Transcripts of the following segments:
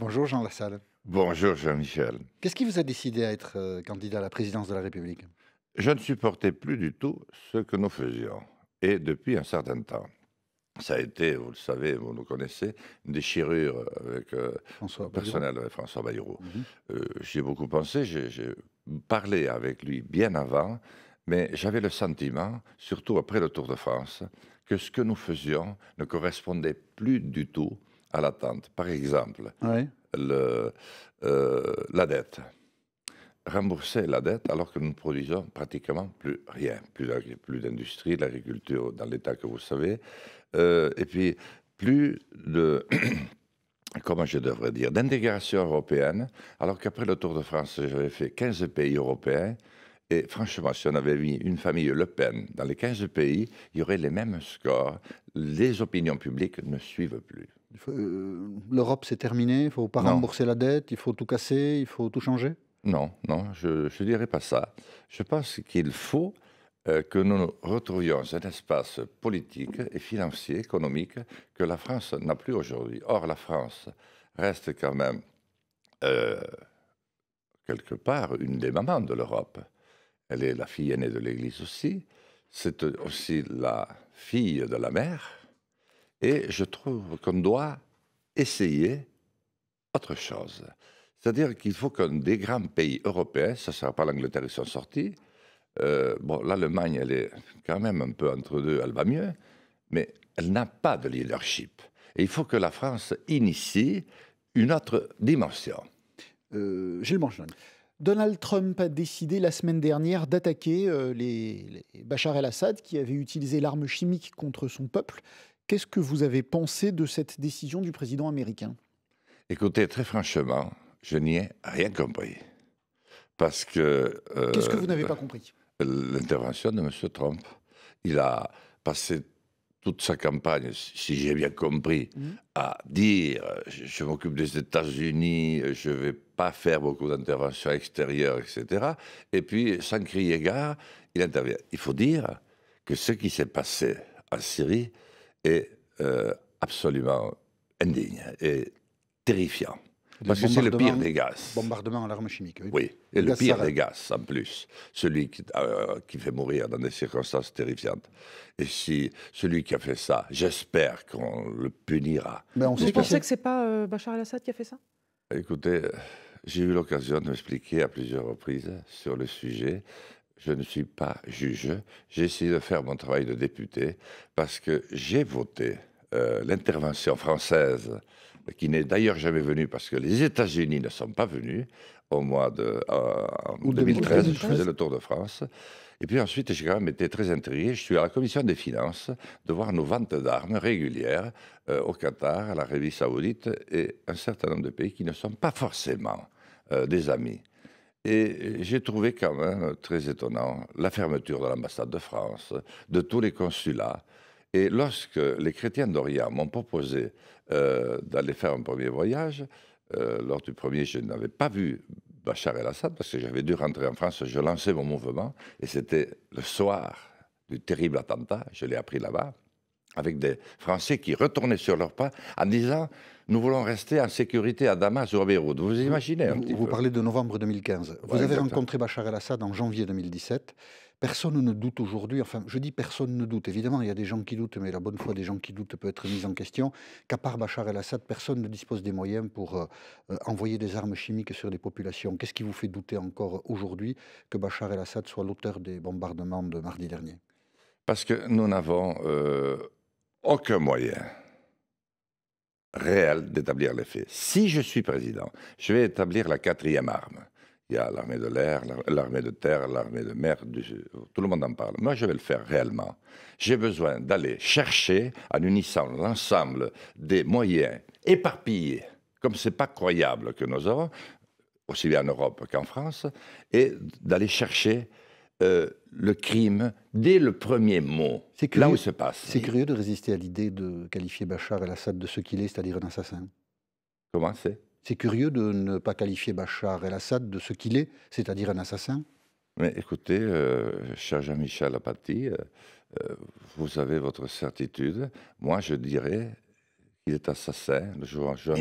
Bonjour Jean Lassalle. Bonjour Jean-Michel. Qu'est-ce qui vous a décidé à être candidat à la présidence de la République? Je ne supportais plus du tout ce que nous faisions, et depuis un certain temps. Ça a été, vous le savez, vous nous connaissez, une déchirure avec François mon Bayrou. personnel, avec François Bayrou. Mhm. J'y ai beaucoup pensé, j'ai parlé avec lui bien avant, mais j'avais le sentiment, surtout après le Tour de France, que ce que nous faisions ne correspondait plus du tout à l'attente. Par exemple, Ouais. le, la dette. Rembourser la dette alors que nous ne produisons pratiquement plus rien, plus d'industrie, de l'agriculture dans l'état que vous savez, et puis plus de, comment je devrais dire, d'intégration européenne, alors qu'après le Tour de France, j'avais fait 15 pays européens, et franchement, si on avait mis une famille Le Pen dans les 15 pays, il y aurait les mêmes scores, les opinions publiques ne suivent plus. L'Europe, c'est terminé, il ne faut pas Non, rembourser la dette, il faut tout casser, il faut tout changer? non, non, je ne dirais pas ça. Je pense qu'il faut que nous retrouvions un espace politique et financier, économique, que la France n'a plus aujourd'hui. Or, la France reste quand même, euh, quelque part, une des mamans de l'Europe. Elle est la fille aînée de l'Église aussi. C'est aussi la fille de la mère. Et je trouve qu'on doit essayer autre chose. C'est-à-dire qu'il faut qu'un des grands pays européens, ça ne sera pas l'Angleterre, ils sont sortis. Bon, l'Allemagne, elle est quand même un peu entre deux, elle va mieux, mais elle n'a pas de leadership. Et il faut que la France initie une autre dimension. Gilles Manchon. Donald Trump a décidé la semaine dernière d'attaquer Bachar el-Assad qui avait utilisé l'arme chimique contre son peuple. Qu'est-ce que vous avez pensé de cette décision du président américain? Écoutez, très franchement, je n'y ai rien compris. Parce que Qu'est-ce que vous n'avez pas compris? l'intervention de M. Trump, il a passé toute sa campagne, si j'ai bien compris, à dire je m'occupe des États-Unis, je ne vais pas faire beaucoup d'interventions extérieures, etc. Et puis, sans crier gare, il intervient. Il faut dire que ce qui s'est passé en Syrie est absolument indigne et terrifiant. Parce que c'est le pire des gaz. Bombardement à l'arme chimique, oui. Oui, et le Gaz pire sarin. des gaz, en plus. Celui qui fait mourir dans des circonstances terrifiantes. Et si celui qui a fait ça, j'espère qu'on le punira. Mais on Vous sait Vous qui pensez c'est. que c'est pas Bachar el-Assad qui a fait ça? Écoutez, j'ai eu l'occasion de m'expliquer à plusieurs reprises sur le sujet. Je ne suis pas juge. J'ai essayé de faire mon travail de député parce que j'ai voté l'intervention française, qui n'est d'ailleurs jamais venue parce que les États-Unis ne sont pas venus au mois de en Août 2013. Je 2013. faisais le tour de France. Et puis ensuite, j'ai quand même été très intrigué. Je suis à la commission des finances de voir nos ventes d'armes régulières au Qatar, à l'Arabie Saoudite et un certain nombre de pays qui ne sont pas forcément des amis. Et j'ai trouvé quand même très étonnant la fermeture de l'ambassade de France, de tous les consulats. Et lorsque les chrétiens d'Orient m'ont proposé d'aller faire un premier voyage, lors du premier, je n'avais pas vu Bachar el-Assad parce que j'avais dû rentrer en France, je lançais mon mouvement et c'était le soir du terrible attentat, je l'ai appris là-bas, avec des Français qui retournaient sur leurs pas en disant « Nous voulons rester en sécurité à Damas ou à Beyrouth ». Vous imaginez un petit Vous peu? parlez de novembre 2015. Vous avez exactement. rencontré Bachar el-Assad en janvier 2017. Personne ne doute aujourd'hui, enfin, je dis personne ne doute. Évidemment, il y a des gens qui doutent, mais la bonne foi des gens qui doutent peut être mise en question. Qu'à part Bachar el-Assad, personne ne dispose des moyens pour envoyer des armes chimiques sur des populations. Qu'est-ce qui vous fait douter encore aujourd'hui que Bachar el-Assad soit l'auteur des bombardements de mardi dernier? Parce que nous n'avons aucun moyen réel d'établir les faits. Si je suis président, je vais établir la quatrième arme. Il y a l'armée de l'air, l'armée de terre, l'armée de mer, tout le monde en parle. Moi, je vais le faire réellement. J'ai besoin d'aller chercher, en unissant l'ensemble des moyens éparpillés, comme c'est pas croyable que nous avons, aussi bien en Europe qu'en France, et d'aller chercher le crime dès le premier mot, C'est là où curieux, il se passe. c'est curieux de résister à l'idée de qualifier Bachar el-Assad de ce qu'il est, c'est-à-dire un assassin. Comment c'est? C'est curieux de ne pas qualifier Bachar el-Assad de ce qu'il est, c'est-à-dire un assassin. Mais écoutez, cher Jean-Michel Apathy, vous avez votre certitude. Moi, je dirais qu'il est assassin.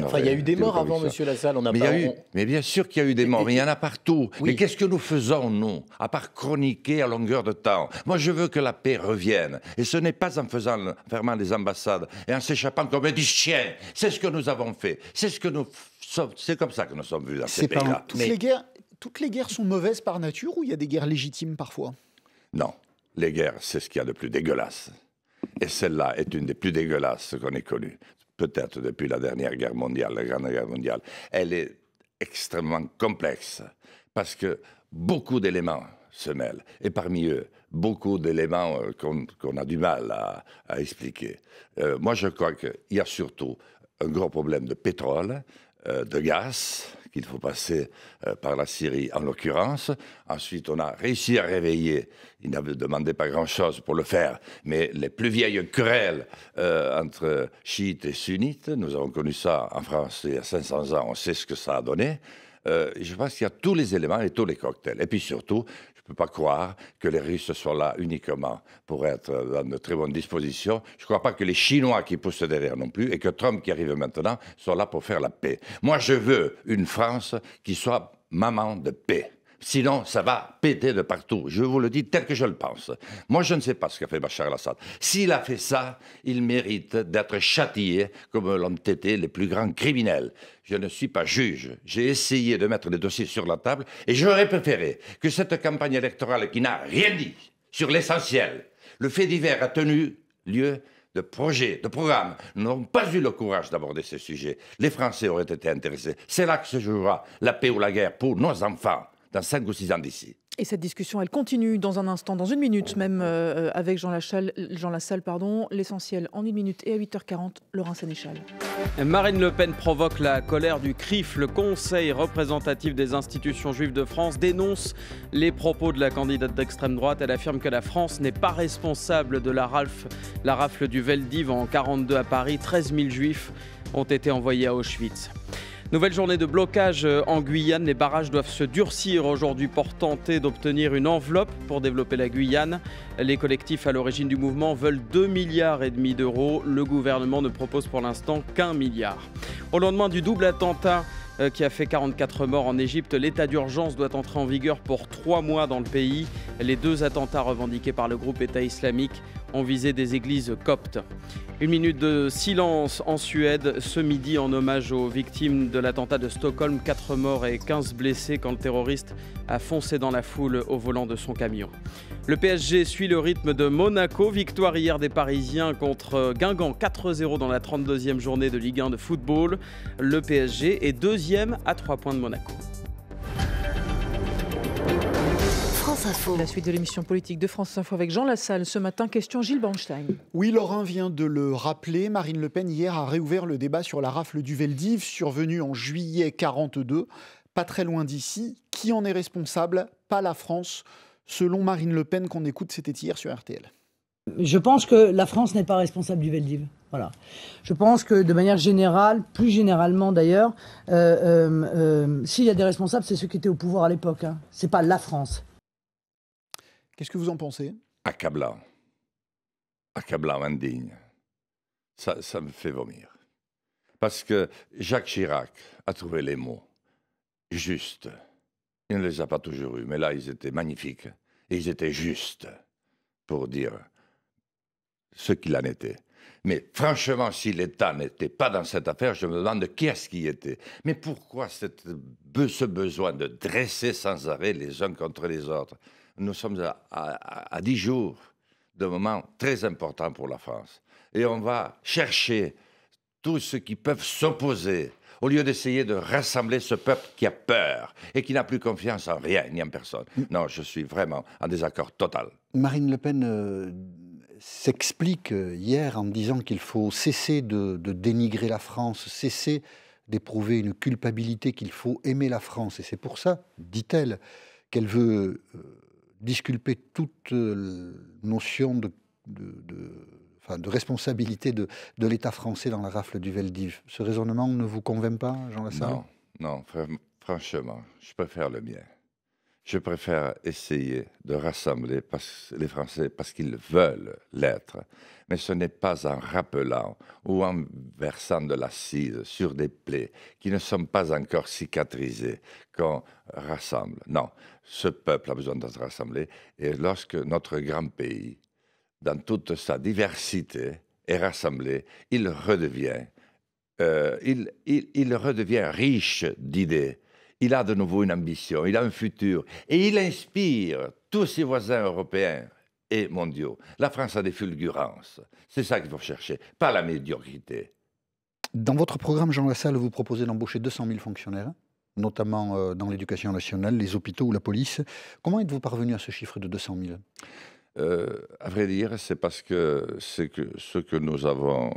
Enfin, il y a eu des morts avant, Monsieur Lassalle. On a mais bien sûr qu'il y a eu des morts, mais il y en a partout. Oui. Mais qu'est-ce que nous faisons, nous, à part chroniquer à longueur de temps? Moi, je veux que la paix revienne. Et ce n'est pas en fermant les ambassades et en s'échappant comme des chiens. C'est ce que nous avons fait. C'est comme ça que nous sommes vus dans ces pays-là. Toutes les guerres sont mauvaises par nature ou il y a des guerres légitimes parfois? Non, les guerres, c'est ce qu'il y a de plus dégueulasse. Et celle-là est une des plus dégueulasses qu'on ait connues. Peut-être depuis la dernière guerre mondiale, la Grande Guerre mondiale. Elle est extrêmement complexe parce que beaucoup d'éléments se mêlent. Et parmi eux, beaucoup d'éléments qu'on a du mal à expliquer. Moi, je crois qu'il y a surtout un gros problème de pétrole, de gaz, qu'il faut passer par la Syrie en l'occurrence. Ensuite, on a réussi à réveiller, il n'avait demandé pas grand-chose pour le faire, mais les plus vieilles querelles entre chiites et sunnites, nous avons connu ça en France il y a 500 ans, on sait ce que ça a donné. Je pense qu'il y a tous les éléments et tous les cocktails. Et puis surtout, je ne peux pas croire que les Russes soient là uniquement pour être dans de très bonnes dispositions. Je ne crois pas que les Chinois qui poussent derrière non plus et que Trump qui arrive maintenant soient là pour faire la paix. Moi, je veux une France qui soit maman de paix. Sinon, ça va péter de partout. Je vous le dis tel que je le pense. Moi, je ne sais pas ce qu'a fait Bachar el-Assad. S'il a fait ça, il mérite d'être châtié comme l'ont été les plus grands criminels. Je ne suis pas juge. J'ai essayé de mettre les dossiers sur la table et j'aurais préféré que cette campagne électorale qui n'a rien dit sur l'essentiel, le fait divers a tenu lieu de projets, de programmes, n'ont pas eu le courage d'aborder ces sujets. Les Français auraient été intéressés. C'est là que se jouera la paix ou la guerre pour nos enfants. Dans 5 ou 6 ans d'ici. Et cette discussion, elle continue dans un instant, dans 1 minute même, avec Jean Lassalle. L'essentiel en 1 minute et à 8h40, Laurent Sénéchal. Marine Le Pen provoque la colère du CRIF. Le Conseil représentatif des institutions juives de France dénonce les propos de la candidate d'extrême droite. Elle affirme que la France n'est pas responsable de la rafle du Veldiv en 1942 à Paris. 13 000 juifs ont été envoyés à Auschwitz. Nouvelle journée de blocage en Guyane. Les barrages doivent se durcir aujourd'hui pour tenter d'obtenir une enveloppe pour développer la Guyane. Les collectifs à l'origine du mouvement veulent 2,5 milliards d'euros. Le gouvernement ne propose pour l'instant qu'1 milliard. Au lendemain du double attentat qui a fait 44 morts en Égypte, l'état d'urgence doit entrer en vigueur pour 3 mois dans le pays. Les 2 attentats revendiqués par le groupe État islamique ont visé des églises coptes. 1 minute de silence en Suède ce midi en hommage aux victimes de l'attentat de Stockholm. 4 morts et 15 blessés quand le terroriste a foncé dans la foule au volant de son camion. Le PSG suit le rythme de Monaco. Victoire hier des Parisiens contre Guingamp 4-0 dans la 32e journée de Ligue 1 de football. Le PSG est 2e à 3 points de Monaco. France Info. La suite de l'émission politique de France Info avec Jean Lassalle. Ce matin, question Gilles Bornstein. Oui, Laurent vient de le rappeler. Marine Le Pen, hier, a réouvert le débat sur la rafle du Veldiv, survenue en juillet 1942, pas très loin d'ici. Qui en est responsable? Pas la France. Selon Marine Le Pen, qu'on écoute, c'était hier sur RTL. Je pense que la France n'est pas responsable du Veldiv. Voilà. Je pense que de manière générale, plus généralement d'ailleurs, s'il y a des responsables, c'est ceux qui étaient au pouvoir à l'époque. Hein. C'est pas la France. Qu'est-ce que vous en pensez? Accablant. Accablant, indigne. Ça me fait vomir. Parce que Jacques Chirac a trouvé les mots justes. Il ne les a pas toujours eus, mais là, ils étaient magnifiques. Et ils étaient justes pour dire ce qu'il en était. Mais franchement, si l'État n'était pas dans cette affaire, je me demande qui est-ce qui y était. Mais pourquoi ce besoin de dresser sans arrêt les uns contre les autres? Nous sommes à 10 jours de moments très importants pour la France. Et on va chercher tous ceux qui peuvent s'opposer, au lieu d'essayer de rassembler ce peuple qui a peur et qui n'a plus confiance en rien ni en personne. Non, je suis vraiment en désaccord total. Marine Le Pen s'explique hier en disant qu'il faut cesser de dénigrer la France, cesser d'éprouver une culpabilité, qu'il faut aimer la France. Et c'est pour ça, dit-elle, qu'elle veut disculper toute notion de responsabilité de l'État français dans la rafle du Veldiv. Ce raisonnement ne vous convainc pas, Jean Lassalle? Non, franchement, je préfère le mien. Je préfère essayer de rassembler les Français parce qu'ils veulent l'être. Mais ce n'est pas en rappelant ou en versant de l'acide sur des plaies qui ne sont pas encore cicatrisées qu'on rassemble. Non, ce peuple a besoin d'être rassemblé. Et lorsque notre grand pays, dans toute sa diversité, est rassemblé, il redevient riche d'idées. Il a de nouveau une ambition, il a un futur. Et il inspire tous ses voisins européens et mondiaux. La France a des fulgurances. C'est ça qu'il faut chercher, pas la médiocrité. Dans votre programme, Jean Lassalle, vous proposez d'embaucher 200 000 fonctionnaires, notamment dans l'éducation nationale, les hôpitaux ou la police. Comment êtes-vous parvenu à ce chiffre de 200 000 ? À vrai dire, c'est parce que c'est ce que nous avons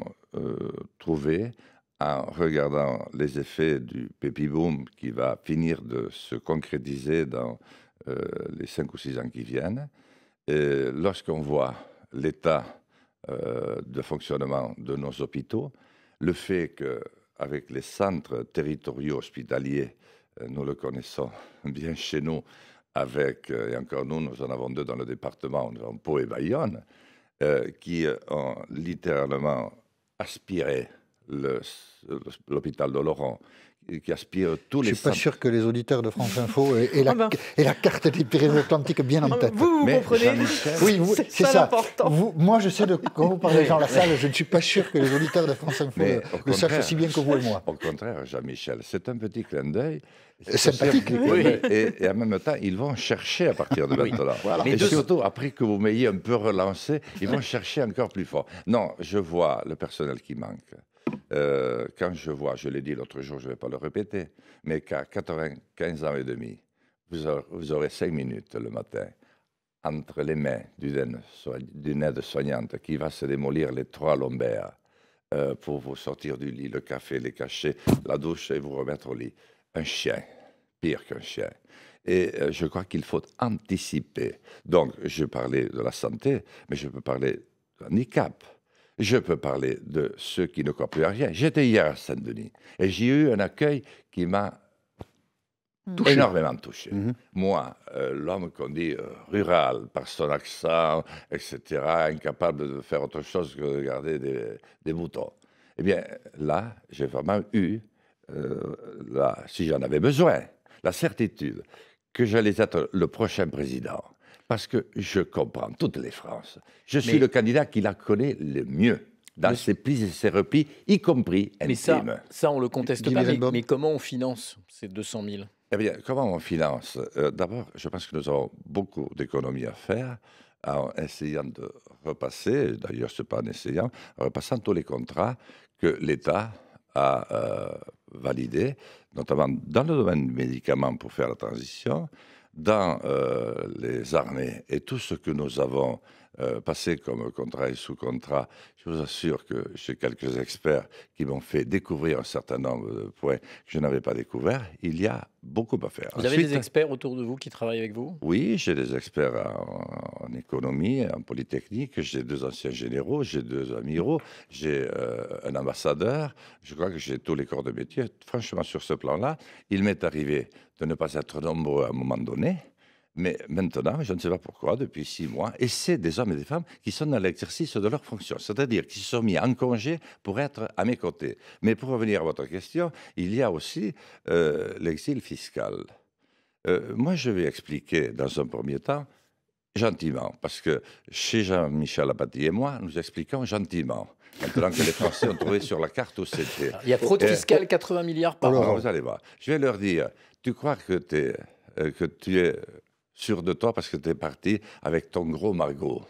trouvé en regardant les effets du Pépi Boom qui va finir de se concrétiser dans les 5 ou 6 ans qui viennent. Et lorsqu'on voit l'état de fonctionnement de nos hôpitaux, le fait qu'avec les centres territoriaux hospitaliers, nous le connaissons bien chez nous, et encore nous en avons 2 dans le département, nous avons Pau et Bayonne, qui ont littéralement aspiré l'hôpital de Laurent, qui aspire tous les... Je ne suis pas sûr que les auditeurs de France Info aient la carte des Pyrénées-Atlantiques bien en tête. Vous comprenez. Oui, c'est ça. Moi, je sais de quoi vous parlez, Jean Lassalle. Je ne suis pas sûr que les auditeurs de France Info le sachent aussi bien que vous et moi. Au contraire, Jean-Michel, c'est un petit clin d'œil. Sympathique. Oui. Et en même temps, ils vont chercher à partir de maintenant. Voilà. Et surtout, après que vous m'ayez un peu relancé, ils vont chercher encore plus fort. Non, je vois le personnel qui manque. Quand je vois, je l'ai dit l'autre jour, je ne vais pas le répéter, mais qu'à 95 ans et demi, vous aurez 5 minutes le matin entre les mains d'une aide-soignante qui va se démolir les 3 lombaires pour vous sortir du lit, le café, les cachets, la douche et vous remettre au lit. Un chien, pire qu'un chien. Et je crois qu'il faut anticiper. Donc, je parlais de la santé, mais je peux parler de handicap. Je peux parler de ceux qui ne croient plus à rien. J'étais hier à Saint-Denis et j'ai eu un accueil qui m'a énormément touché. Moi, l'homme qu'on dit rural, par son accent, etc., incapable de faire autre chose que de regarder des moutons. Eh bien, là, j'ai vraiment eu, si j'en avais besoin, la certitude que j'allais être le prochain président. Parce que je comprends toutes les Frances. Je suis le candidat qui la connaît le mieux, dans ses plis et ses replis, y compris intimes. Mais ça, on ne le conteste pas. Mais comment on finance ces 200 000 ? Eh bien, comment on finance ? D'abord, je pense que nous avons beaucoup d'économies à faire en essayant de repasser, d'ailleurs, ce n'est pas en essayant, en repassant tous les contrats que l'État a validés, notamment dans le domaine du médicament pour faire la transition, dans les armées et tout ce que nous avons passé comme contrat et sous-contrat. Je vous assure que j'ai quelques experts qui m'ont fait découvrir un certain nombre de points que je n'avais pas découverts. Il y a beaucoup à faire. Vous avez des experts autour de vous qui travaillent avec vous ? Oui, j'ai des experts en économie, en polytechnique, j'ai 2 anciens généraux, j'ai 2 amiraux, j'ai un ambassadeur. Je crois que j'ai tous les corps de métier. Franchement, sur ce plan-là, il m'est arrivé de ne pas être nombreux à un moment donné. Mais maintenant, je ne sais pas pourquoi, depuis 6 mois, et c'est des hommes et des femmes qui sont dans l'exercice de leur fonction, c'est-à-dire qui se sont mis en congé pour être à mes côtés. Mais pour revenir à votre question, il y a aussi l'exil fiscal. Moi, je vais expliquer dans un premier temps, gentiment, parce que chez Jean-Michel Apathy et moi, nous expliquons gentiment. Maintenant que les Français ont trouvé sur la carte où c'était. Il y a fraude fiscale, 80 milliards par an. Vous allez voir. Je vais leur dire, tu crois que tu es sûr de toi parce que tu es parti avec ton gros Margot.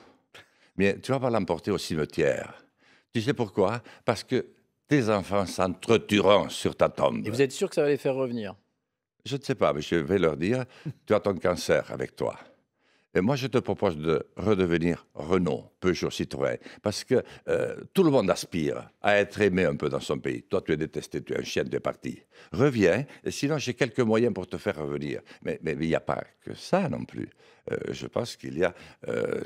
Mais tu vas pas l'emporter au cimetière. Tu sais pourquoi ? Parce que tes enfants s'entretueront sur ta tombe. Et vous êtes sûr que ça va les faire revenir ? Je ne sais pas, mais je vais leur dire, tu as ton cancer avec toi. Et moi, je te propose de redevenir Renault, Peugeot, Citroën, parce que tout le monde aspire à être aimé un peu dans son pays. Toi, tu es détesté, tu es un chien, tu es parti. Reviens, et sinon, j'ai quelques moyens pour te faire revenir. Mais il n'y a pas que ça non plus. Je pense qu'il y a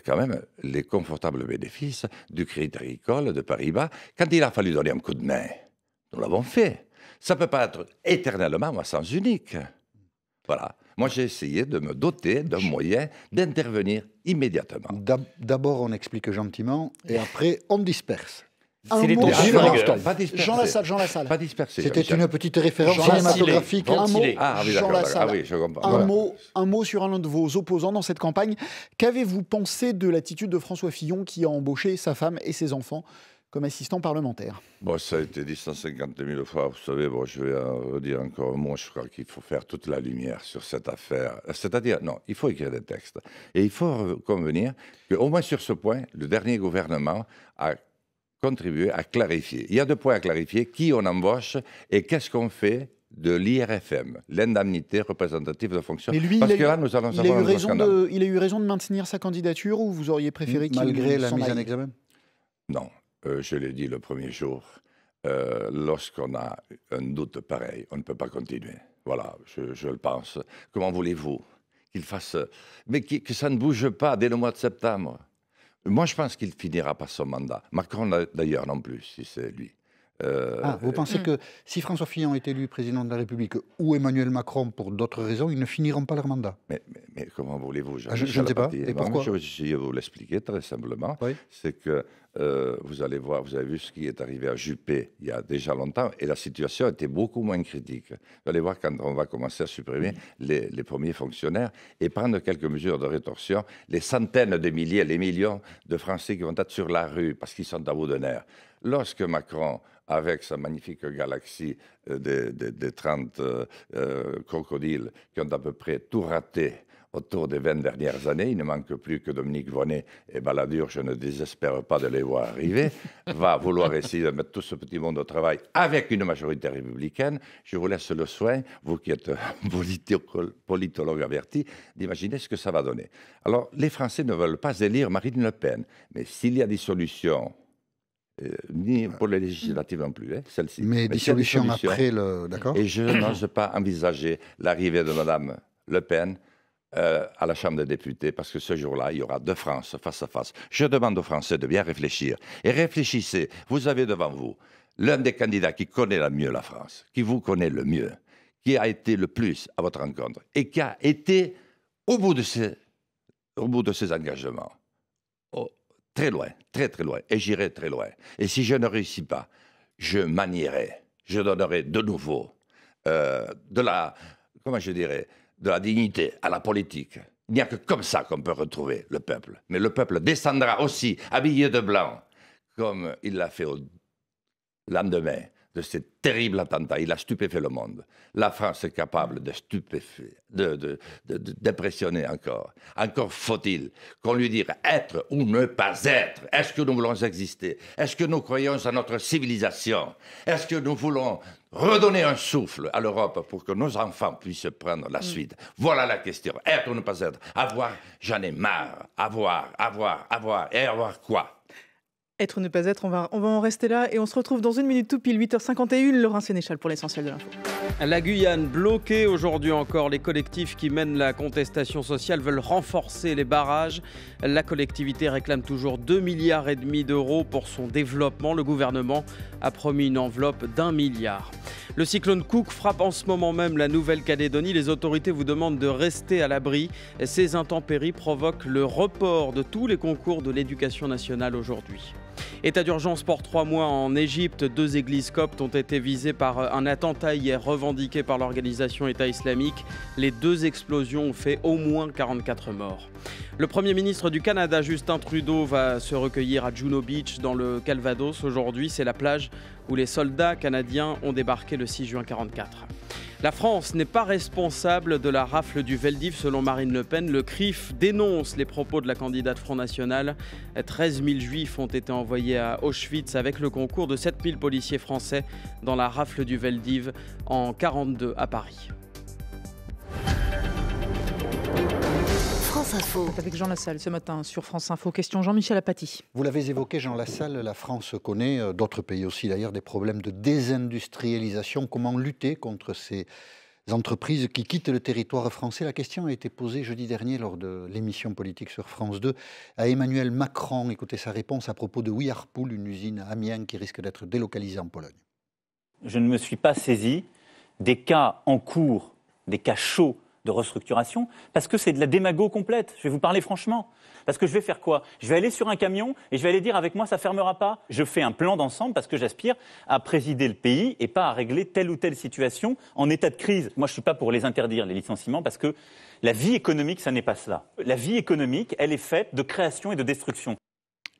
quand même les confortables bénéfices du Crédit Agricole de Paribas. Quand il a fallu donner un coup de main, nous l'avons fait. Ça ne peut pas être éternellement à sens unique. Voilà. Moi, j'ai essayé de me doter d'un moyen d'intervenir immédiatement. D'abord, on explique gentiment et après, on disperse. Un mot sur Jean Lassalle. Pas dispersé. C'était une petite référence cinématographique. Jean Lassalle. Oui, je comprends. Un mot sur un de vos opposants dans cette campagne. Qu'avez-vous pensé de l'attitude de François Fillon qui a embauché sa femme et ses enfants comme assistant parlementaire? Bon, ça a été dit 150 000 fois. Vous savez, bon, je vais redire encore un mot. Je crois qu'il faut faire toute la lumière sur cette affaire. C'est-à-dire, non, il faut écrire des textes. Et il faut convenir qu'au moins sur ce point, le dernier gouvernement a contribué à clarifier. Il y a 2 points à clarifier. Qui on embauche et qu'est-ce qu'on fait de l'IRFM, l'indemnité représentative de fonction. Mais lui, il a eu raison de maintenir sa candidature ou vous auriez préféré qu'il malgré la mise en examen? Non. Je l'ai dit le premier jour, lorsqu'on a un doute pareil, on ne peut pas continuer. Voilà, je le pense. Comment voulez-vous qu'il fasse... Mais que ça ne bouge pas dès le mois de septembre. Moi, je pense qu'il finira par son mandat. Macron, d'ailleurs, non plus, si c'est lui. Vous pensez que si François Fillon est élu président de la République ou Emmanuel Macron pour d'autres raisons, ils ne finiront pas leur mandat? Mais comment voulez-vous? Je ne sais pas. Et pourquoi? Je vais vous l'expliquer très simplement. Oui. C'est que vous allez voir, vous avez vu ce qui est arrivé à Juppé il y a déjà longtemps et la situation était beaucoup moins critique. Vous allez voir quand on va commencer à supprimer les premiers fonctionnaires et prendre quelques mesures de rétorsion, les centaines de milliers, les millions de Français qui vont être sur la rue parce qu'ils sont à bout de nerfs. Lorsque Macron, avec sa magnifique galaxie des 30 crocodiles qui ont à peu près tout raté autour des 20 dernières années, il ne manque plus que Dominique Voynet et Balladur, je ne désespère pas de les voir arriver, va vouloir essayer de mettre tout ce petit monde au travail avec une majorité républicaine. Je vous laisse le soin, vous qui êtes politologue averti, d'imaginer ce que ça va donner. Alors, les Français ne veulent pas élire Marine Le Pen, mais s'il y a des solutions... ni pour les législatives non plus, celle-ci. Mais dissolution après le... D'accord. Et je n'ose pas envisager l'arrivée de Mme Le Pen à la Chambre des députés, parce que ce jour-là, il y aura 2 France face à face. Je demande aux Français de bien réfléchir. Et réfléchissez, vous avez devant vous l'un des candidats qui connaît le mieux la France, qui vous connaît le mieux, qui a été le plus à votre rencontre, et qui a été au bout de ses engagements. Très loin, très très loin, et j'irai très loin. Et si je ne réussis pas, je manierai, je donnerai de nouveau de la dignité à la politique. Il n'y a que comme ça qu'on peut retrouver le peuple. Mais le peuple descendra aussi, habillé de blanc, comme il l'a fait au lendemain de ces terribles attentats. Il a stupéfait le monde. La France est capable d'impressionner encore. Encore faut-il qu'on lui dise être ou ne pas être. Est-ce que nous voulons exister? Est-ce que nous croyons à notre civilisation? Est-ce que nous voulons redonner un souffle à l'Europe pour que nos enfants puissent prendre la suite? Voilà la question. Être ou ne pas être? Avoir, j'en ai marre. Avoir. Et avoir quoi? Être ou ne pas être, on va en rester là et on se retrouve dans 1 minute tout pile, 8h51, Laurent Sénéchal pour l'essentiel de l'info. La Guyane bloquée aujourd'hui encore. Les collectifs qui mènent la contestation sociale veulent renforcer les barrages. La collectivité réclame toujours 2,5 milliards d'euros pour son développement. Le gouvernement a promis une enveloppe d'1 milliard. Le cyclone Cook frappe en ce moment même la Nouvelle-Calédonie. Les autorités vous demandent de rester à l'abri. Ces intempéries provoquent le report de tous les concours de l'éducation nationale aujourd'hui. État d'urgence pour 3 mois en Égypte. 2 églises coptes ont été visées par un attentat hier revendiqué par l'organisation État islamique. Les 2 explosions ont fait au moins 44 morts. Le Premier ministre du Canada, Justin Trudeau, va se recueillir à Juno Beach dans le Calvados aujourd'hui. C'est la plage où les soldats canadiens ont débarqué le 6 juin 1944. La France n'est pas responsable de la rafle du Veldiv selon Marine Le Pen. Le CRIF dénonce les propos de la candidate Front National. 13 000 juifs ont été envoyés à Auschwitz avec le concours de 7 000 policiers français dans la rafle du Veldiv en 1942 à Paris. France Info. Avec Jean Lassalle ce matin sur France Info. Question Jean-Michel Apathy. Vous l'avez évoqué, Jean Lassalle, la France connaît, d'autres pays aussi d'ailleurs, des problèmes de désindustrialisation. Comment lutter contre ces entreprises qui quittent le territoire français? La question a été posée jeudi dernier lors de l'émission politique sur France 2 à Emmanuel Macron. Écoutez sa réponse à propos de Whirlpool, une usine à Amiens qui risque d'être délocalisée en Je ne me suis pas saisi des cas en cours, des cas chauds de restructuration, parce que c'est de la démago complète. Je vais vous parler franchement. Parce que je vais faire quoi? Je vais aller sur un camion et je vais aller dire avec moi ça fermera pas. Je fais un plan d'ensemble parce que j'aspire à présider le pays et pas à régler telle ou telle situation en état de crise. Moi je suis pas pour les interdire, les licenciements, parce que la vie économique, ça n'est pas cela. La vie économique, elle est faite de création et de destruction.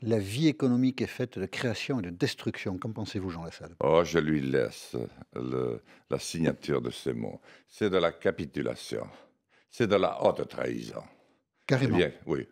La vie économique est faite de création et de destruction. Qu'en pensez-vous, Jean Lassalle? Oh, je lui laisse la signature de ces mots. C'est de la capitulation. C'est de la haute trahison. Carrément. Eh bien, oui.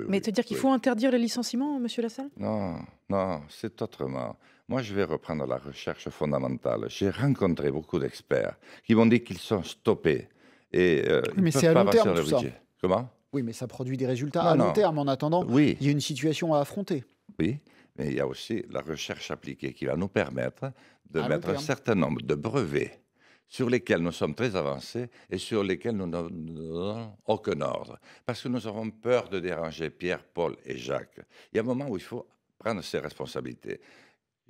Mais te dire qu'il faut interdire les licenciements, monsieur Lassalle? Non, c'est autrement. Moi, je vais reprendre la recherche fondamentale. J'ai rencontré beaucoup d'experts qui m'ont dit qu'ils sont stoppés. Et mais c'est à long terme, tout ça. Comment? Oui, mais ça produit des résultats à long terme. En attendant, oui. Il y a une situation à affronter. Oui, mais il y a aussi la recherche appliquée qui va nous permettre de mettre un certain nombre de brevets sur lesquels nous sommes très avancés et sur lesquels nous n'avons aucun ordre. Parce que nous avons peur de déranger Pierre, Paul et Jacques. Il y a un moment où il faut prendre ses responsabilités.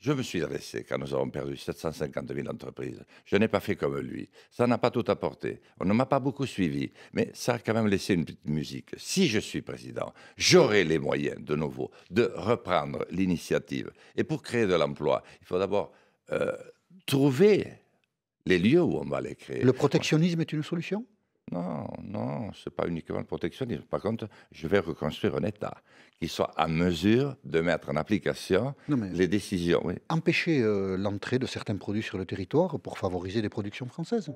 Je me suis dressé quand nous avons perdu 750 000 entreprises. Je n'ai pas fait comme lui. Ça n'a pas tout apporté. On ne m'a pas beaucoup suivi, mais ça a quand même laissé une petite musique. Si je suis président, j'aurai les moyens de nouveau de reprendre l'initiative. Et pour créer de l'emploi, il faut d'abord trouver les lieux où on va les créer. Le protectionnisme est une solution? Non, ce n'est pas uniquement le protectionnisme. Par contre, je vais reconstruire un État qui soit à mesure de mettre en application les décisions. Oui. Empêcher l'entrée de certains produits sur le territoire pour favoriser les productions françaises.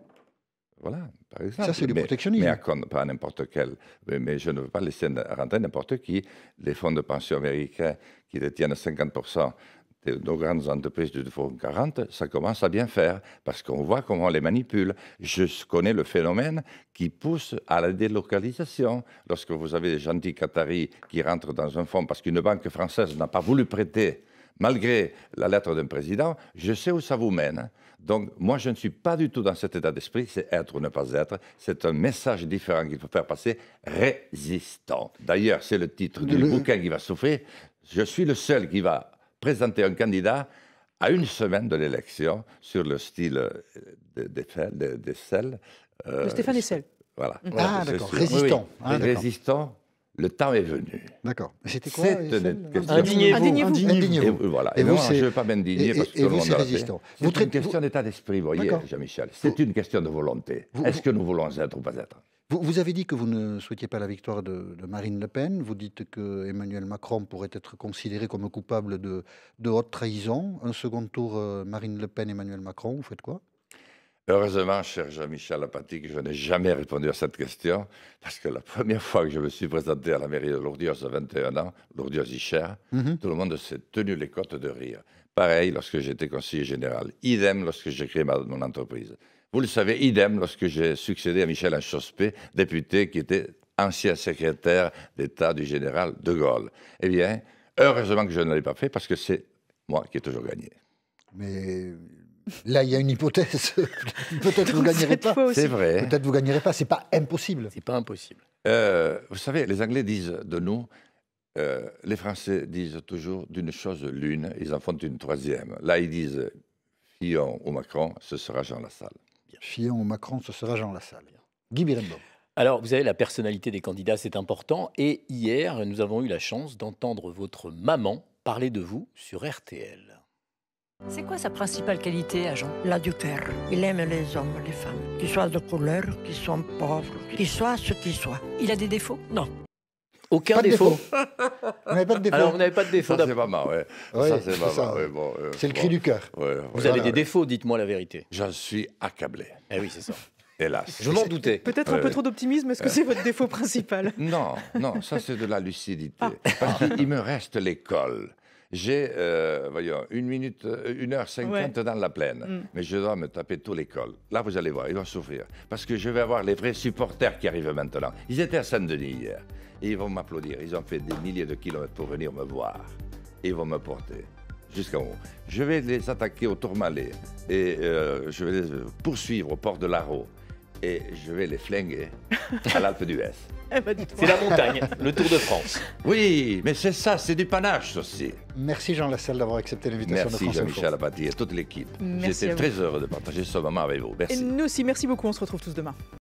Voilà, par exemple. Ça, c'est du protectionnisme. Mais pas n'importe quel. Mais je ne veux pas laisser rentrer n'importe qui. Les fonds de pension américains qui détiennent 50% de nos grandes entreprises du fonds 40, ça commence à bien faire, parce qu'on voit comment on les manipule. Je connais le phénomène qui pousse à la délocalisation. Lorsque vous avez des gentils Qataris qui rentrent dans un fonds parce qu'une banque française n'a pas voulu prêter, malgré la lettre d'un président, je sais où ça vous mène. Donc, moi, je ne suis pas du tout dans cet état d'esprit, c'est être ou ne pas être. C'est un message différent qu'il faut faire passer, résistant. D'ailleurs, c'est le titre du bouquin qui va souffrir. Je suis le seul qui va présenter un candidat à une semaine de l'élection sur le style d'Essel. Stéphane Essel. Voilà. Ah, d'accord. Résistant. Oui. Résistant, le temps est venu. D'accord. Mais c'était quoi? Indignez-vous. Voilà. Et moi, je ne veux pas m'indigner parce que tout le monde résistant. C'est une question d'état d'esprit, vous voyez, Jean-Michel. C'est une question de volonté. Est-ce que nous voulons être ou pas être? Vous avez dit que vous ne souhaitiez pas la victoire de Marine Le Pen. Vous dites que Emmanuel Macron pourrait être considéré comme coupable de haute trahison. Un second tour, Marine Le Pen, Emmanuel Macron, vous faites quoi? Heureusement, cher Jean-Michel Apathy, que je n'ai jamais répondu à cette question, parce que la première fois que je me suis présenté à la mairie de Lourdios à 21 ans, Lourdios-Icher, tout le monde s'est tenu les côtes de rire. Pareil lorsque j'étais conseiller général. Idem lorsque j'ai créé mon entreprise. Vous le savez, idem lorsque j'ai succédé à Michel Anchospé, député qui était ancien secrétaire d'État du général de Gaulle. Eh bien, heureusement que je ne l'ai pas fait parce que c'est moi qui ai toujours gagné. Mais là, il y a une hypothèse. Peut-être vous ne gagnerez pas. C'est vrai. Peut-être vous ne gagnerez pas. Ce n'est pas impossible. C'est pas impossible. Vous savez, les Anglais disent de nous, les Français disent toujours d'une chose l'une, ils en font une troisième. Là, ils disent Fillon ou Macron, ce sera Jean Lassalle. Fillon ou Macron, ce sera Jean Lassalle. Guy Birenbaum. Alors, vous savez, la personnalité des candidats, c'est important. Et hier, nous avons eu la chance d'entendre votre maman parler de vous sur RTL. C'est quoi sa principale qualité à Jean? Il a du cœur. Il aime les hommes, les femmes. Qu'ils soient de couleur, qu'ils soient pauvres, qu'ils soient ce qu'ils soient. Il a des défauts? Non. Aucun défaut. Vous n'avez pas de défaut. Alors, vous n'avez pas de défaut. Ça, c'est pas mal, ouais. Ouais, ça, c'est pas mal. Ouais, bon, c'est le cri du cœur. Ouais, vous avez des défauts, dites-moi la vérité. J'en suis accablé. Eh oui, c'est ça. Hélas. Je m'en doutais. Peut-être un peu trop d'optimisme. Est-ce que c'est votre défaut principal? Non, ça, c'est de la lucidité. Parce qu'il me reste l'école. J'ai, voyons, 1h50 dans la plaine, mais je dois me taper tout l'école. Là, vous allez voir, ils vont souffrir. Parce que je vais avoir les vrais supporters qui arrivent maintenant. Ils étaient à Saint-Denis hier, et ils vont m'applaudir. Ils ont fait des milliers de kilomètres pour venir me voir. Et ils vont me porter jusqu'en haut. Je vais les attaquer au Tourmalet, et je vais les poursuivre au port de l'Arro, et je vais les flinguer à l'Alpe d'Huez. C'est la montagne, le Tour de France. Oui, mais c'est ça, c'est du panache aussi. Merci Jean Lassalle d'avoir accepté l'invitation de France Merci Info. Jean-Michel Apathy et toute l'équipe. J'étais très heureux de partager ce moment avec vous. Merci. Et nous aussi, merci beaucoup. On se retrouve tous demain.